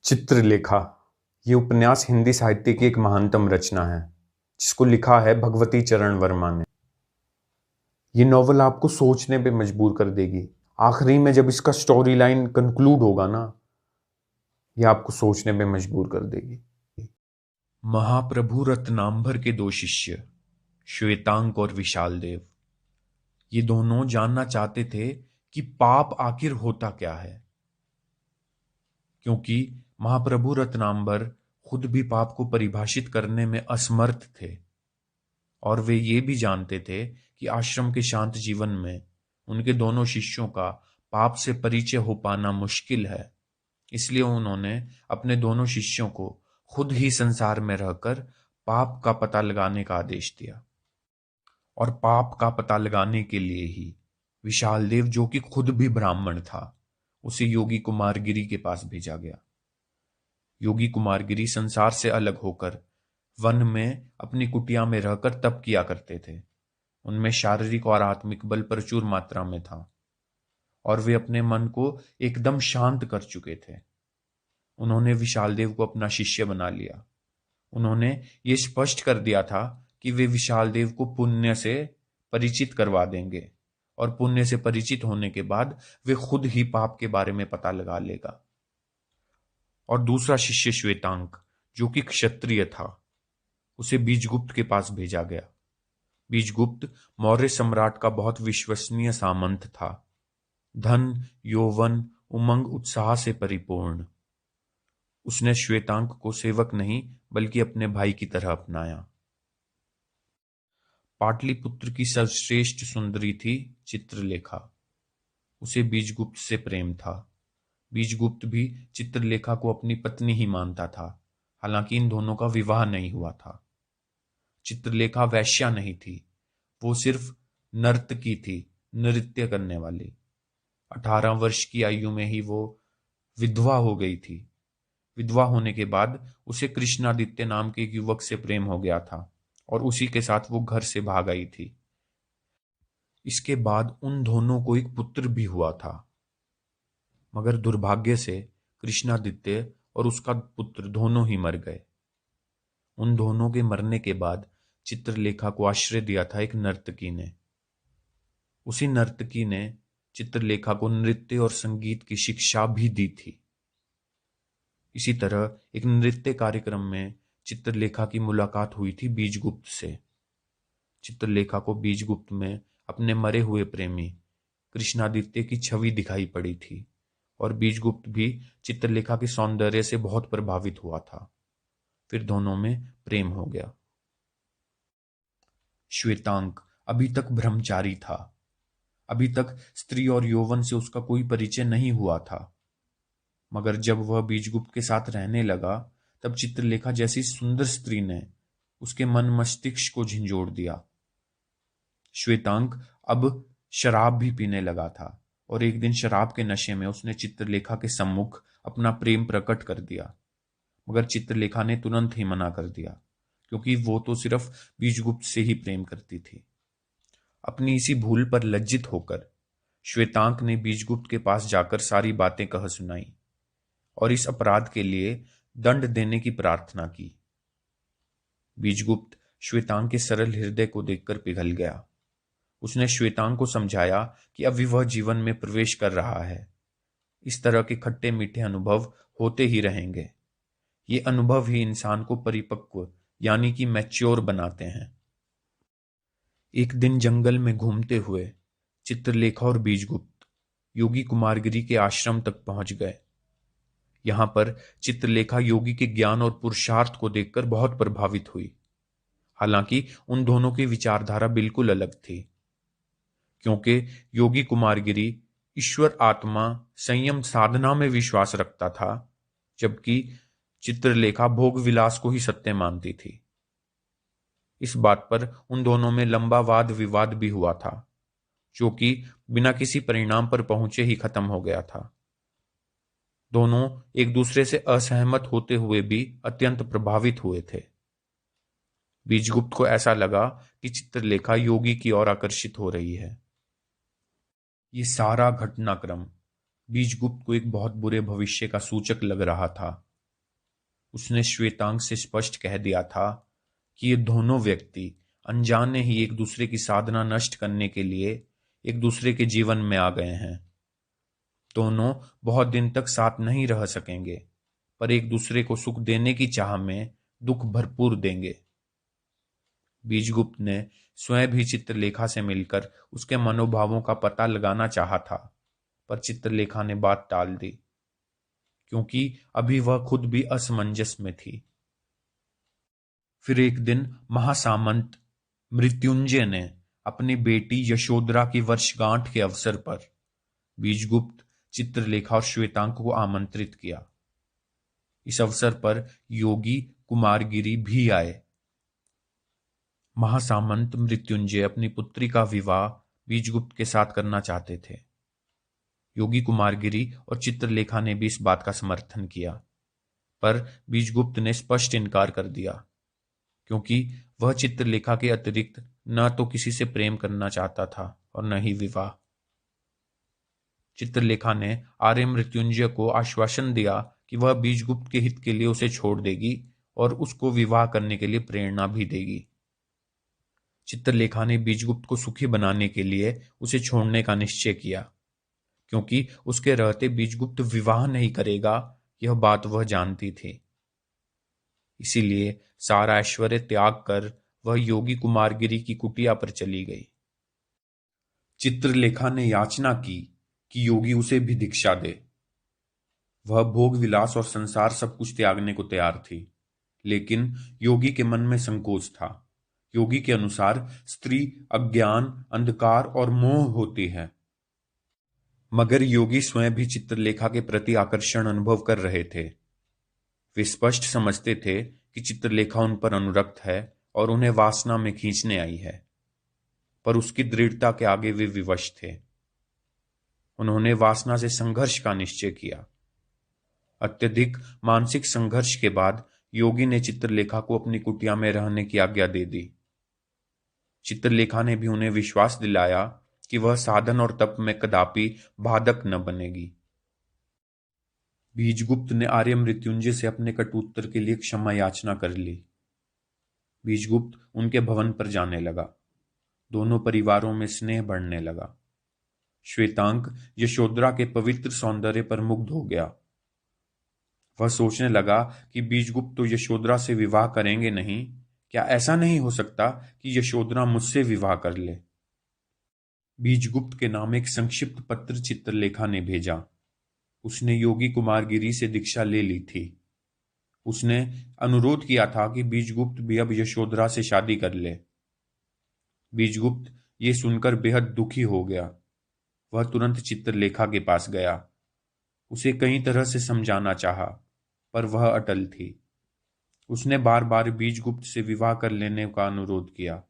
चित्रलेखा ये उपन्यास हिंदी साहित्य की एक महानतम रचना है, जिसको लिखा है भगवती चरण वर्मा ने। ये नॉवल आपको सोचने पे मजबूर कर देगी। आखिरी में जब इसका स्टोरी लाइन कंक्लूड होगा ना, ये आपको सोचने पे मजबूर कर देगी। महाप्रभु रत्नांबर के दो शिष्य श्वेतांक और विशाल देव, ये दोनों जानना चाहते थे कि पाप आखिर होता क्या है, क्योंकि महाप्रभु रत्नांबर खुद भी पाप को परिभाषित करने में असमर्थ थे और वे ये भी जानते थे कि आश्रम के शांत जीवन में उनके दोनों शिष्यों का पाप से परिचय हो पाना मुश्किल है। इसलिए उन्होंने अपने दोनों शिष्यों को खुद ही संसार में रहकर पाप का पता लगाने का आदेश दिया। और पाप का पता लगाने के लिए ही विशाल देव, जो कि खुद भी ब्राह्मण था, उसे योगी कुमारगिरी के पास भेजा गया। योगी कुमारगिरी संसार से अलग होकर वन में अपनी कुटिया में रहकर तप किया करते थे। उनमें शारीरिक और आत्मिक बल प्रचुर मात्रा में था और वे अपने मन को एकदम शांत कर चुके थे। उन्होंने विशाल देव को अपना शिष्य बना लिया। उन्होंने ये स्पष्ट कर दिया था कि वे विशाल देव को पुण्य से परिचित करवा देंगे और पुण्य से परिचित होने के बाद वे खुद ही पाप के बारे में पता लगा लेगा। और दूसरा शिष्य श्वेतांक, जो कि क्षत्रिय था, उसे बीजगुप्त के पास भेजा गया। बीजगुप्त मौर्य सम्राट का बहुत विश्वसनीय सामंत था, धन, यौवन, उमंग, उत्साह से परिपूर्ण। उसने श्वेतांक को सेवक नहीं बल्कि अपने भाई की तरह अपनाया। पाटलिपुत्र की सर्वश्रेष्ठ सुंदरी थी चित्रलेखा। उसे बीजगुप्त से प्रेम था। बीजगुप्त भी चित्रलेखा को अपनी पत्नी ही मानता था, हालांकि इन दोनों का विवाह नहीं हुआ था। चित्रलेखा वैश्या नहीं थी, वो सिर्फ नर्तकी थी, नृत्य करने वाली। 18 वर्ष की आयु में ही वो विधवा हो गई थी। विधवा होने के बाद उसे कृष्णादित्य नाम के एक युवक से प्रेम हो गया था और उसी के साथ वो घर से भाग आई थी। इसके बाद उन दोनों को एक पुत्र भी हुआ था, मगर दुर्भाग्य से कृष्णादित्य और उसका पुत्र दोनों ही मर गए। उन दोनों के मरने के बाद चित्रलेखा को आश्रय दिया था एक नर्तकी ने। उसी नर्तकी ने चित्रलेखा को नृत्य और संगीत की शिक्षा भी दी थी। इसी तरह एक नृत्य कार्यक्रम में चित्रलेखा की मुलाकात हुई थी बीजगुप्त से। चित्रलेखा को बीजगुप्त में अपने मरे हुए प्रेमी कृष्णादित्य की छवि दिखाई पड़ी थी और बीजगुप्त भी चित्रलेखा के सौंदर्य से बहुत प्रभावित हुआ था। फिर दोनों में प्रेम हो गया। श्वेतांक अभी तक ब्रह्मचारी था। अभी तक स्त्री और यौवन से उसका कोई परिचय नहीं हुआ था, मगर जब वह बीजगुप्त के साथ रहने लगा तब चित्रलेखा जैसी सुंदर स्त्री ने उसके मन मस्तिष्क को झंझोड़ दिया। श्वेतांक अब शराब भी पीने लगा था और एक दिन शराब के नशे में उसने चित्रलेखा के सम्मुख अपना प्रेम प्रकट कर दिया, मगर चित्रलेखा ने तुरंत ही मना कर दिया, क्योंकि वो तो सिर्फ बीजगुप्त से ही प्रेम करती थी। अपनी इसी भूल पर लज्जित होकर श्वेतांक ने बीजगुप्त के पास जाकर सारी बातें कह सुनाई और इस अपराध के लिए दंड देने की प्रार्थना की। बीजगुप्त श्वेतांक के सरल हृदय को देखकर पिघल गया। उसने श्वेतांक को समझाया कि अभी वह जीवन में प्रवेश कर रहा है। इस तरह के खट्टे मीठे अनुभव होते ही रहेंगे। ये अनुभव ही इंसान को परिपक्व यानी कि मैच्योर बनाते हैं। एक दिन जंगल में घूमते हुए चित्रलेखा और बीजगुप्त योगी कुमारगिरी के आश्रम तक पहुंच गए। यहां पर चित्रलेखा योगी के ज्ञान और पुरुषार्थ को देखकर बहुत प्रभावित हुई। हालांकि उन दोनों की विचारधारा बिल्कुल अलग थी, क्योंकि योगी कुमारगिरी ईश्वर, आत्मा, संयम, साधना में विश्वास रखता था, जबकि चित्रलेखा भोग विलास को ही सत्य मानती थी। इस बात पर उन दोनों में लंबा वाद विवाद भी हुआ था, जो कि बिना किसी परिणाम पर पहुंचे ही खत्म हो गया था। दोनों एक दूसरे से असहमत होते हुए भी अत्यंत प्रभावित हुए थे। बीजगुप्त को ऐसा लगा कि चित्रलेखा योगी की ओर आकर्षित हो रही है। ये सारा घटनाक्रम बीजगुप्त को एक बहुत बुरे भविष्य का सूचक लग रहा था। उसने श्वेतांग से स्पष्ट कह दिया था कि ये दोनों व्यक्ति अनजाने ही एक दूसरे की साधना नष्ट करने के लिए एक दूसरे के जीवन में आ गए हैं। दोनों बहुत दिन तक साथ नहीं रह सकेंगे, पर एक दूसरे को सुख देने की चाह में दुख भरपूर देंगे। बीजगुप्त ने स्वयं भी चित्रलेखा से मिलकर उसके मनोभावों का पता लगाना चाहा था, पर चित्रलेखा ने बात टाल दी, क्योंकि अभी वह खुद भी असमंजस में थी। फिर एक दिन महासामंत मृत्युंजय ने अपनी बेटी यशोधरा की वर्षगांठ के अवसर पर बीजगुप्त, चित्रलेखा और श्वेतांक को आमंत्रित किया। इस अवसर पर योगी कुमारगिरी भी आए। महासामंत मृत्युंजय अपनी पुत्री का विवाह बीजगुप्त के साथ करना चाहते थे। योगी कुमारगिरी और चित्रलेखा ने भी इस बात का समर्थन किया, पर बीजगुप्त ने स्पष्ट इनकार कर दिया, क्योंकि वह चित्रलेखा के अतिरिक्त न तो किसी से प्रेम करना चाहता था और न ही विवाह। चित्रलेखा ने आर्य मृत्युंजय को आश्वासन दिया कि वह बीजगुप्त के हित के लिए उसे छोड़ देगी और उसको विवाह करने के लिए प्रेरणा भी देगी। चित्रलेखा ने बीजगुप्त को सुखी बनाने के लिए उसे छोड़ने का निश्चय किया, क्योंकि उसके रहते बीजगुप्त विवाह नहीं करेगा, यह बात वह जानती थी। इसीलिए सारा ऐश्वर्य त्याग कर वह योगी कुमारगिरी की कुटिया पर चली गई। चित्रलेखा ने याचना की कि योगी उसे भी दीक्षा दे। वह भोग विलास और संसार सब कुछ त्यागने को तैयार थी, लेकिन योगी के मन में संकोच था। योगी के अनुसार स्त्री अज्ञान, अंधकार और मोह होती है। मगर योगी स्वयं भी चित्रलेखा के प्रति आकर्षण अनुभव कर रहे थे। वे स्पष्ट समझते थे कि चित्रलेखा उन पर अनुरक्त है और उन्हें वासना में खींचने आई है, पर उसकी दृढ़ता के आगे वे विवश थे। उन्होंने वासना से संघर्ष का निश्चय किया। अत्यधिक मानसिक संघर्ष के बाद योगी ने चित्रलेखा को अपनी कुटिया में रहने की आज्ञा दे दी। चित्रलेखा ने भी उन्हें विश्वास दिलाया कि वह साधन और तप में कदापि बाधक न बनेगी। बीजगुप्त ने आर्य मृत्युंजय से अपने कटुत्तर के लिए क्षमा याचना कर ली। बीजगुप्त उनके भवन पर जाने लगा। दोनों परिवारों में स्नेह बढ़ने लगा। श्वेतांक यशोधरा के पवित्र सौंदर्य पर मुग्ध हो गया। वह सोचने लगा कि बीजगुप्त तो यशोधरा से विवाह करेंगे नहीं, क्या ऐसा नहीं हो सकता कि यशोधरा मुझसे विवाह कर ले। बीजगुप्त के नाम एक संक्षिप्त पत्र चित्रलेखा ने भेजा। उसने योगी कुमारगिरी से दीक्षा ले ली थी। उसने अनुरोध किया था कि बीजगुप्त भी अब यशोधरा से शादी कर ले। बीजगुप्त ये सुनकर बेहद दुखी हो गया। वह तुरंत चित्रलेखा के पास गया। उसे कई तरह से समझाना चाहा, पर वह अटल थी। उसने बार बार बीजगुप्त से विवाह कर लेने का अनुरोध किया।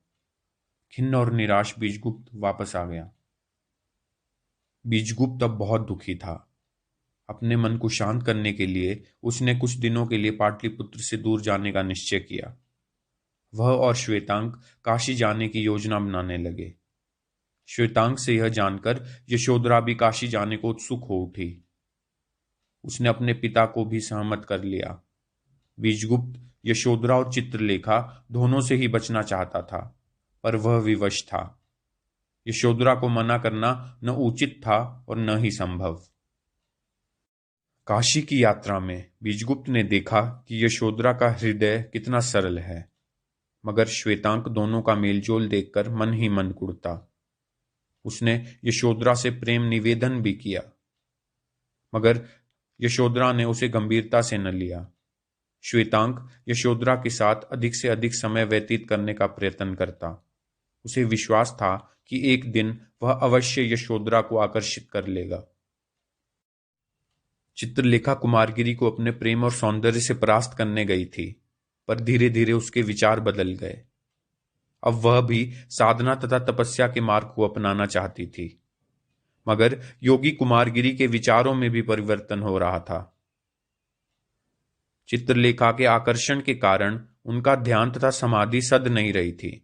खिन्न और निराश बीजगुप्त वापस आ गया। बीजगुप्त अब बहुत दुखी था। अपने मन को शांत करने के लिए उसने कुछ दिनों के लिए पाटलिपुत्र से दूर जाने का निश्चय किया। वह और श्वेतांक काशी जाने की योजना बनाने लगे। श्वेतांक से यह जानकर यशोधरा भी काशी जाने को उत्सुक हो उठी। उसने अपने पिता को भी सहमत कर लिया। बीजगुप्त यशोधरा और चित्रलेखा दोनों से ही बचना चाहता था, पर वह विवश था। यशोधरा को मना करना न उचित था और न ही संभव। काशी की यात्रा में बीजगुप्त ने देखा कि यशोधरा का हृदय कितना सरल है, मगर श्वेतांक दोनों का मेलजोल देखकर मन ही मन कुढ़ता। उसने यशोधरा से प्रेम निवेदन भी किया, मगर यशोधरा ने उसे गंभीरता से न लिया। श्वेतांक यशोधरा के साथ अधिक से अधिक समय व्यतीत करने का प्रयत्न करता। उसे विश्वास था कि एक दिन वह अवश्य यशोधरा को आकर्षित कर लेगा। चित्रलेखा कुमारगिरी को अपने प्रेम और सौंदर्य से परास्त करने गई थी, पर धीरे धीरे उसके विचार बदल गए। अब वह भी साधना तथा तपस्या के मार्ग को अपनाना चाहती थी, मगर योगी कुमारगिरी के विचारों में भी परिवर्तन हो रहा था। चित्रलेखा के आकर्षण के कारण उनका ध्यान तथा समाधि सध नहीं रही थी।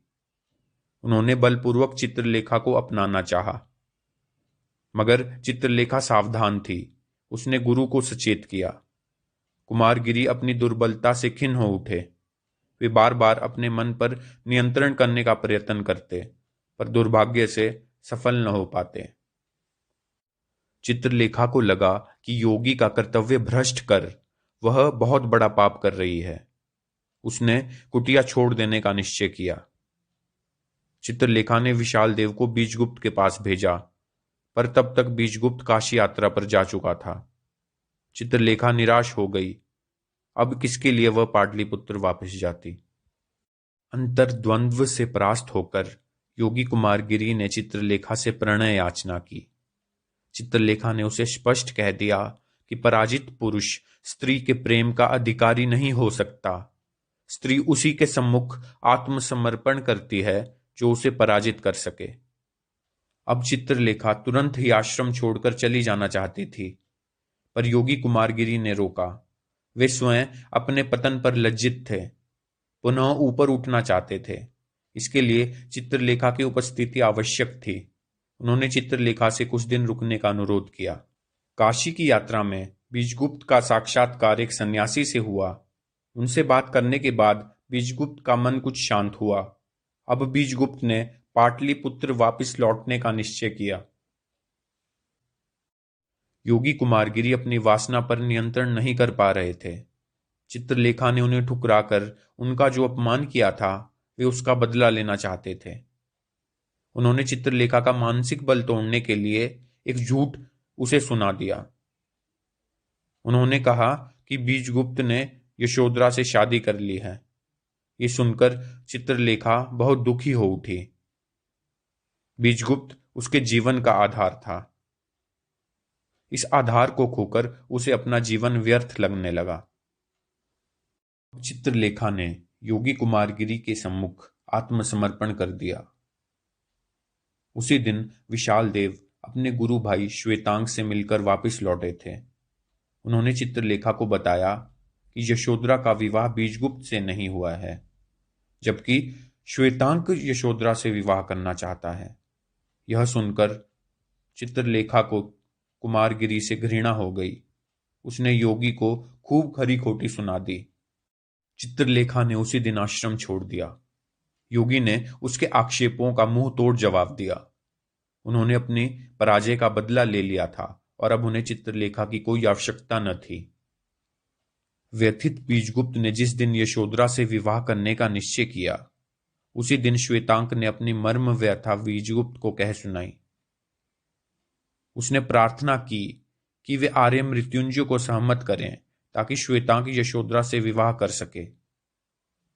उन्होंने बलपूर्वक चित्रलेखा को अपनाना चाहा, मगर चित्रलेखा सावधान थी। उसने गुरु को सचेत किया। कुमारगिरी अपनी दुर्बलता से खिन्न हो उठे। वे बार बार अपने मन पर नियंत्रण करने का प्रयत्न करते, पर दुर्भाग्य से सफल न हो पाते। चित्रलेखा को लगा कि योगी का कर्तव्य भ्रष्ट कर वह बहुत बड़ा पाप कर रही है। उसने कुटिया छोड़ देने का निश्चय किया। चित्रलेखा ने विशाल देव को बीजगुप्त के पास भेजा, पर तब तक बीजगुप्त काशी यात्रा पर जा चुका था। चित्रलेखा निराश हो गई। अब किसके लिए वह पाटलिपुत्र वापस जाती। अंतर्द्वंद्व से परास्त होकर योगी कुमारगिरी ने चित्रलेखा से प्रणय याचना की। चित्रलेखा ने उसे स्पष्ट कह दिया कि पराजित पुरुष स्त्री के प्रेम का अधिकारी नहीं हो सकता। स्त्री उसी के सम्मुख आत्मसमर्पण करती है जो उसे पराजित कर सके। अब चित्रलेखा तुरंत ही आश्रम छोड़कर चली जाना चाहती थी, पर योगी कुमारगिरी ने रोका। वे स्वयं अपने पतन पर लज्जित थे, पुनः ऊपर उठना चाहते थे। इसके लिए चित्रलेखा की उपस्थिति आवश्यक थी। उन्होंने चित्रलेखा से कुछ दिन रुकने का अनुरोध किया। काशी की यात्रा में बीजगुप्त का साक्षात्कार एक सन्यासी से हुआ। उनसे बात करने के बाद बीजगुप्त का मन कुछ शांत हुआ। अब बीजगुप्त ने पाटलिपुत्र वापस लौटने का निश्चय किया। योगी कुमारगिरी अपनी वासना पर नियंत्रण नहीं कर पा रहे थे। चित्रलेखा ने उन्हें ठुकराकर उनका जो अपमान किया था, वे उसका बदला लेना चाहते थे। उन्होंने चित्रलेखा का मानसिक बल तोड़ने के लिए एक झूठ उसे सुना दिया। उन्होंने कहा कि बीजगुप्त ने यशोधरा से शादी कर ली है। ये सुनकर चित्रलेखा बहुत दुखी हो उठी। बीजगुप्त उसके जीवन का आधार था। इस आधार को खोकर उसे अपना जीवन व्यर्थ लगने लगा। चित्रलेखा ने योगी कुमारगिरी के सम्मुख आत्मसमर्पण कर दिया। उसी दिन विशाल देव अपने गुरु भाई श्वेतांग से मिलकर वापस लौटे थे। उन्होंने चित्रलेखा को बताया कि यशोधरा का विवाह बीजगुप्त से नहीं हुआ है, जबकि श्वेतांक यशोधरा से विवाह करना चाहता है। यह सुनकर चित्रलेखा को कुमारगिरी से घृणा हो गई। उसने योगी को खूब खरी खोटी सुना दी। चित्रलेखा ने उसी दिन आश्रम छोड़ दिया। योगी ने उसके आक्षेपों का मुंह तोड़ जवाब दिया। उन्होंने अपनी पराजय का बदला ले लिया था और अब उन्हें चित्रलेखा की कोई आवश्यकता न थी। व्यथित बीजगुप्त ने जिस दिन यशोधरा से विवाह करने का निश्चय किया, उसी दिन श्वेतांक ने अपनी मर्म व्यथा बीजगुप्त को कह सुनाई। उसने प्रार्थना की कि वे आर्य मृत्युंजय को सहमत करें ताकि श्वेतांक यशोधरा से विवाह कर सके।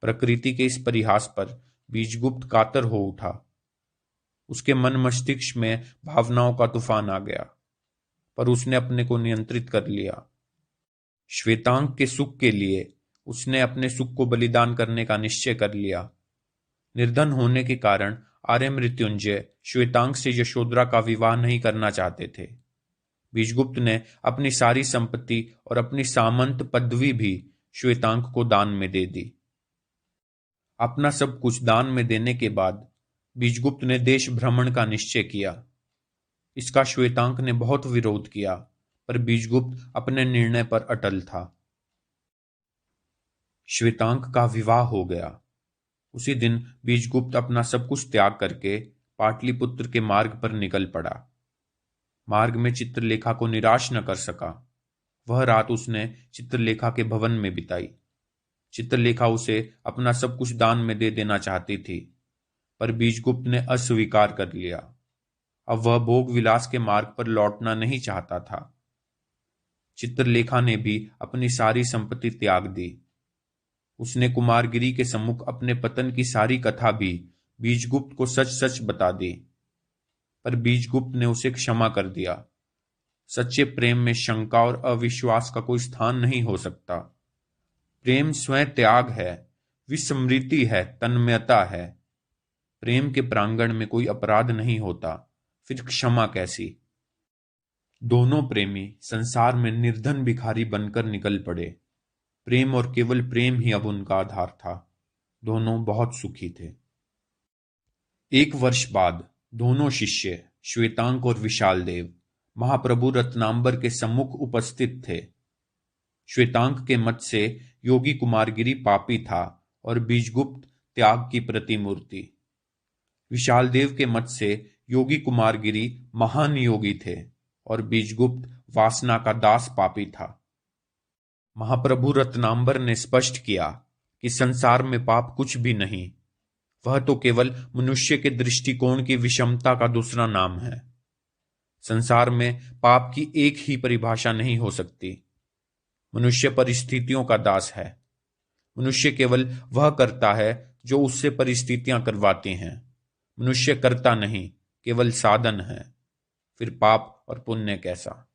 प्रकृति के इस परिहास पर बीजगुप्त कातर हो उठा। उसके मन मस्तिष्क में भावनाओं का तूफान आ गया, पर उसने अपने को नियंत्रित कर लिया। श्वेतांक के सुख के लिए उसने अपने सुख को बलिदान करने का निश्चय कर लिया। निर्धन होने के कारण आर्य मृत्युंजय श्वेतांक से यशोधरा का विवाह नहीं करना चाहते थे। बीजगुप्त ने अपनी सारी संपत्ति और अपनी सामंत पदवी भी श्वेतांक को दान में दे दी। अपना सब कुछ दान में देने के बाद बीजगुप्त ने देश भ्रमण का निश्चय किया। इसका श्वेतांक ने बहुत विरोध किया, पर बीजगुप्त अपने निर्णय पर अटल था। श्वेतांक का विवाह हो गया। उसी दिन बीजगुप्त अपना सब कुछ त्याग करके पाटलिपुत्र के मार्ग पर निकल पड़ा। मार्ग में चित्रलेखा को निराश न कर सका। वह रात उसने चित्रलेखा के भवन में बिताई। चित्रलेखा उसे अपना सब कुछ दान में दे देना चाहती थी, पर बीजगुप्त ने अस्वीकार कर लिया। अब वह भोग विलास के मार्ग पर लौटना नहीं चाहता था। चित्रलेखा ने भी अपनी सारी संपत्ति त्याग दी। उसने कुमारगिरी के सम्मुख अपने पतन की सारी कथा भी बीजगुप्त को सच सच बता दी, पर बीजगुप्त ने उसे क्षमा कर दिया। सच्चे प्रेम में शंका और अविश्वास का कोई स्थान नहीं हो सकता। प्रेम स्वयं त्याग है, विस्मृति है, तन्मयता है। प्रेम के प्रांगण में कोई अपराध नहीं होता, फिर क्षमा कैसी। दोनों प्रेमी संसार में निर्धन भिखारी बनकर निकल पड़े। प्रेम और केवल प्रेम ही अब उनका आधार था। दोनों बहुत सुखी थे। 1 वर्ष बाद दोनों शिष्य श्वेतांक और विशाल देव महाप्रभु रत्नांबर के सम्मुख उपस्थित थे। श्वेतांक के मत से योगी कुमारगिरी पापी था और बीजगुप्त त्याग की प्रतिमूर्ति। विशालदेव के मत से योगी कुमारगिरी महान योगी थे और बीजगुप्त वासना का दास पापी था। महाप्रभु रत्नांबर ने स्पष्ट किया कि संसार में पाप कुछ भी नहीं, वह तो केवल मनुष्य के दृष्टिकोण की विषमता का दूसरा नाम है। संसार में पाप की एक ही परिभाषा नहीं हो सकती। मनुष्य परिस्थितियों का दास है। मनुष्य केवल वह करता है जो उससे परिस्थितियां करवाती हैं। मनुष्य करता नहीं, केवल साधन है। फिर पाप और पुण्य कैसा?